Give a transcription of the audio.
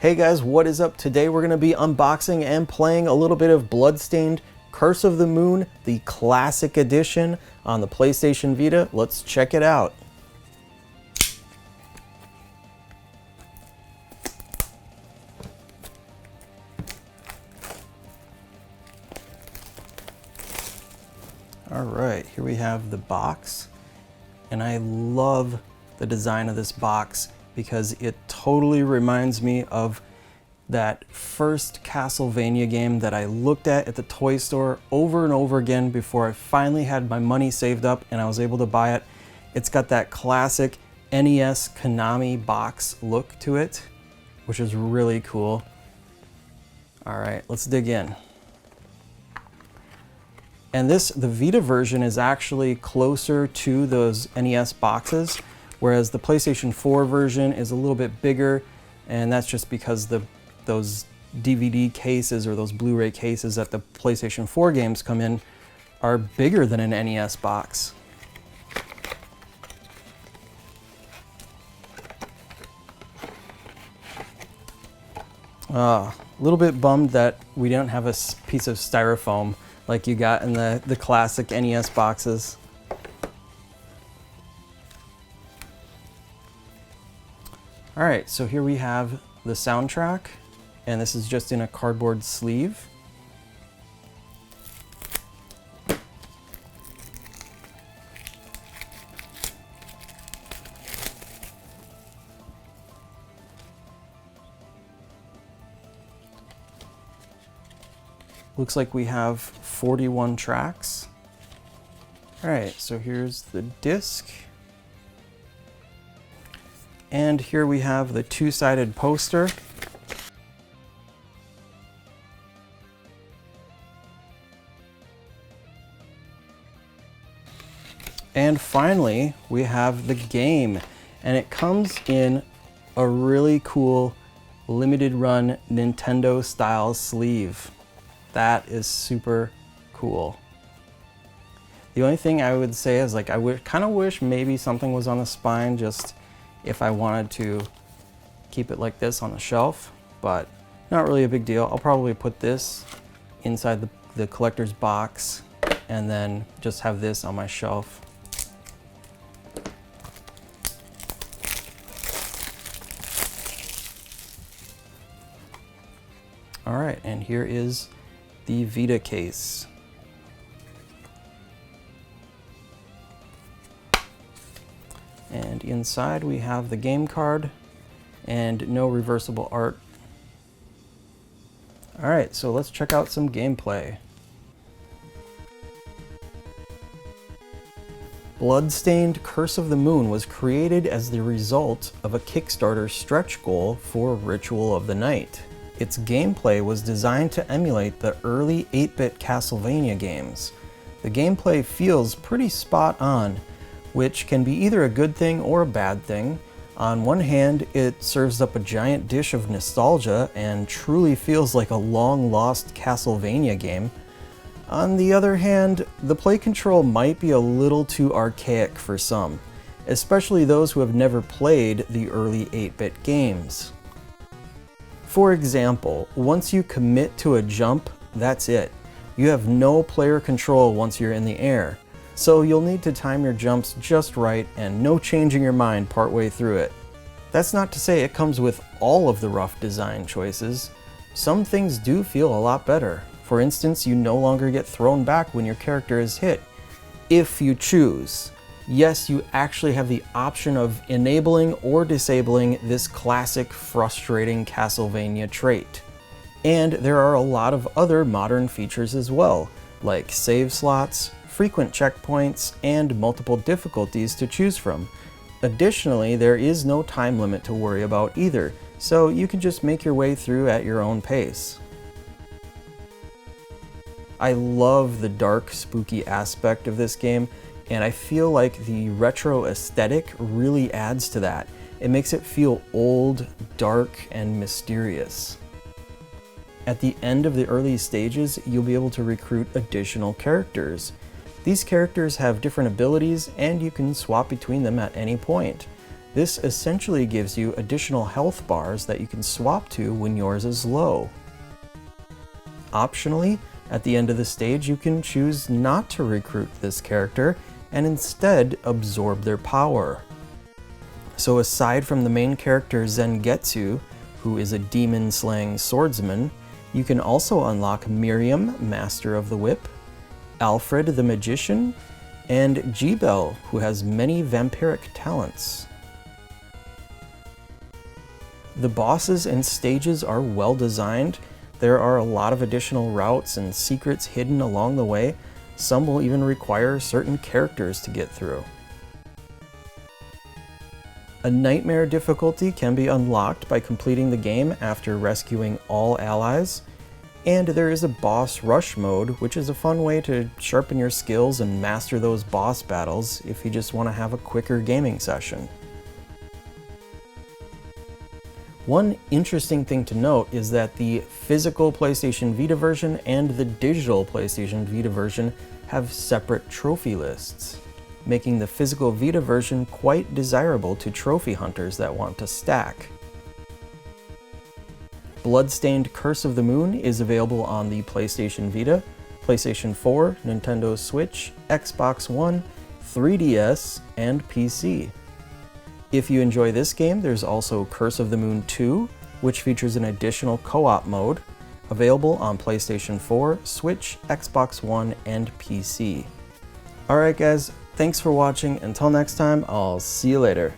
Hey guys, what is up? Today we're going to be unboxing and playing a little bit of Bloodstained Curse of the Moon, the classic edition on the PlayStation Vita. Let's check it out. All right, here we have the box, and I love the design of this box because it totally reminds me of that first Castlevania game that I looked at the toy store over and over again before I finally had my money saved up and I was able to buy it. It's got that classic NES Konami box look to it, which is really cool. All right, let's dig in. And the Vita version is actually closer to those NES boxes, whereas the PlayStation 4 version is a little bit bigger, and that's just because those DVD cases or those Blu-ray cases that the PlayStation 4 games come in are bigger than an NES box. A little bit bummed that we don't have a piece of styrofoam like you got in the classic NES boxes. All right, so here we have the soundtrack, and this is just in a cardboard sleeve. Looks like we have 41 tracks. All right, so here's the disc. And here we have the two-sided poster. And finally, we have the game. And it comes in a really cool limited run Nintendo style sleeve. That is super cool. The only thing I would say is, like, I kind of wish maybe something was on the spine just if I wanted to keep it like this on the shelf, but not really a big deal. I'll probably put this inside the collector's box and then just have this on my shelf. All right, and here is the Vita case. And inside we have the game card and no reversible art. All right, so let's check out some gameplay. Bloodstained Curse of the Moon was created as the result of a Kickstarter stretch goal for Ritual of the Night. Its gameplay was designed to emulate the early 8-bit Castlevania games. The gameplay feels pretty spot on, which can be either a good thing or a bad thing. On one hand, it serves up a giant dish of nostalgia and truly feels like a long-lost Castlevania game. On the other hand, the play control might be a little too archaic for some, especially those who have never played the early 8-bit games. For example, once you commit to a jump, that's it. You have no player control once you're in the air. So you'll need to time your jumps just right and no changing your mind partway through it. That's not to say it comes with all of the rough design choices. Some things do feel a lot better. For instance, you no longer get thrown back when your character is hit, if you choose. Yes, you actually have the option of enabling or disabling this classic frustrating Castlevania trait. And there are a lot of other modern features as well, like save slots, frequent checkpoints, and multiple difficulties to choose from. Additionally, there is no time limit to worry about either, so you can just make your way through at your own pace. I love the dark, spooky aspect of this game, and I feel like the retro aesthetic really adds to that. It makes it feel old, dark, and mysterious. At the end of the early stages, you'll be able to recruit additional characters. These characters have different abilities, and you can swap between them at any point. This essentially gives you additional health bars that you can swap to when yours is low. Optionally, at the end of the stage, you can choose not to recruit this character and instead absorb their power. So aside from the main character Zengetsu, who is a demon-slaying swordsman, you can also unlock Miriam, Master of the Whip, Alfred the Magician, and Jibel, who has many vampiric talents. The bosses and stages are well designed. There are a lot of additional routes and secrets hidden along the way. Some will even require certain characters to get through. A nightmare difficulty can be unlocked by completing the game after rescuing all allies. And there is a boss rush mode, which is a fun way to sharpen your skills and master those boss battles if you just want to have a quicker gaming session. One interesting thing to note is that the physical PlayStation Vita version and the digital PlayStation Vita version have separate trophy lists, making the physical Vita version quite desirable to trophy hunters that want to stack. Bloodstained Curse of the Moon is available on the PlayStation Vita, PlayStation 4, Nintendo Switch, Xbox One, 3DS, and PC. If you enjoy this game, there's also Curse of the Moon 2, which features an additional co-op mode, available on PlayStation 4, Switch, Xbox One, and PC. Alright guys, thanks for watching. Until next time, I'll see you later.